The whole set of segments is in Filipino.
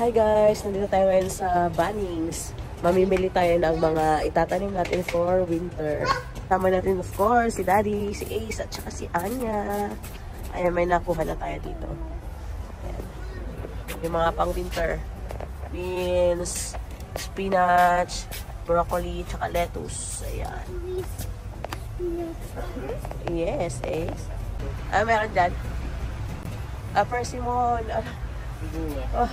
Hi guys! Nandito tayo ngayon sa Bunnings. Mamimili tayo ng mga itatanim natin for winter. Tama natin of course, si Daddy, si Ace, at saka si Anya. Ayan, may nakuha na tayo dito. Ayan. Yung mga pang winter. Beans, spinach, broccoli, tsaka lettuce. Ayan. Yes, Ace. Meron dyan. Persimmon. Oh,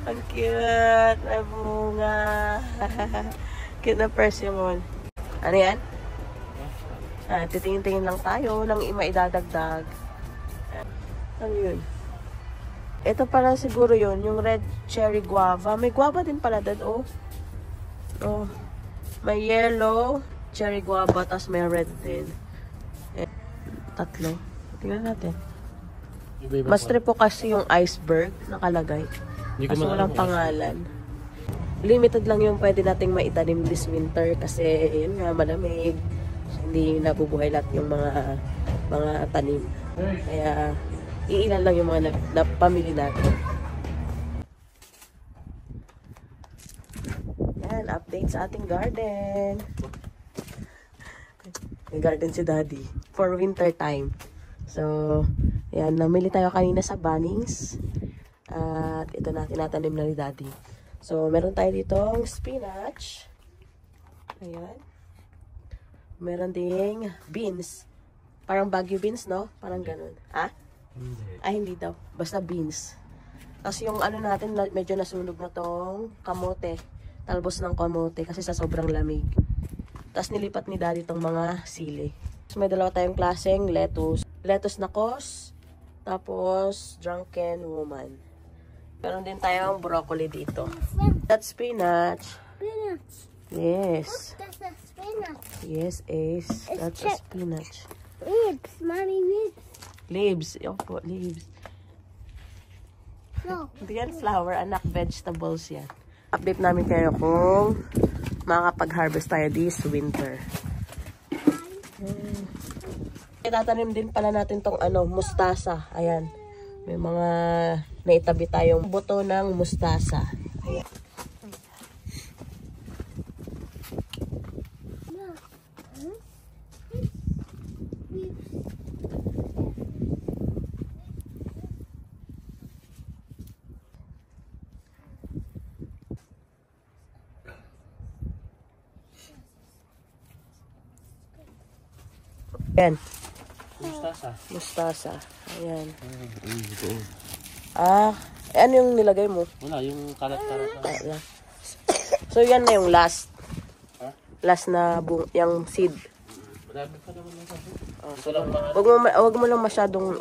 ang cute. May bunga. Cute na persimmon. Ano yan? Titingin-tingin lang tayo ng maidadagdag. Ano yun? Ito pala siguro yun, yung red cherry guava. May guava din pala doon, oh. Oh. May yellow cherry guava, tas may red din. Tatlo. Tingnan natin. Mas trip po kasi yung iceberg nakalagay. Kasi walang pangalan. Limited lang yung pwede nating maitanim this winter kasi yun nga, malamig. Hindi nabubuhay lahat yung mga tanim. Kaya iilan lang yung mga napamili natin. Yan, update sa ating garden. May garden si Daddy for winter time. So, yan, namili tayo kanina sa Bunnings. At ito na, tinatanim na ni Daddy. So, meron tayo ditong spinach. Ayan. Meron ding beans. Parang Baguio beans, no? Parang ganun. Ha? Hindi daw. Basta beans. Tapos yung ano natin, medyo nasunog na tong kamote. Talbos ng kamote kasi sa sobrang lamig. Tapos nilipat ni Daddy tong mga sili. So, may dalawa tayong klaseng lettuce. Lettuce na kos. Tapos, drunken woman. Meron din tayong broccoli dito. That's spinach. Spinach. Yes. That's a spinach. Yes, Ace. That's a spinach. Leaves, mommy, leaves. Leaves. Opo, leaves. No. Hindi yan flower, anak. Vegetables yan. Update namin kayo kung makakapag-harvest tayo this winter. Itatanim din pala natin tong mustasa. Ayan. May mga naitabi tayong buto ng mustasa. Ayan. Ayan. Mustasa. Ayan. Ano yung nilagay mo? Wala, yung kalat-kalat na. So, yan na yung last. Last na yung seed. Marami pa naman yung sabi. Wag mo lang masyadong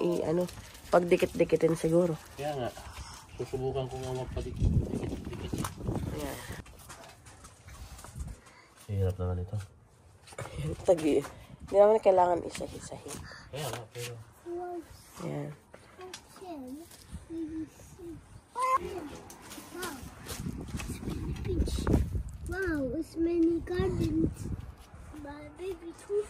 pagdikit-dikitin siguro. Kaya nga, susubukan ko nga magpadikit-dikit. Ayan. Hirap naman ito. Tagi. Hindi naman kailangan isahin. Kaya nga, pero... Ayan. Wow, it's many gardens. My baby too.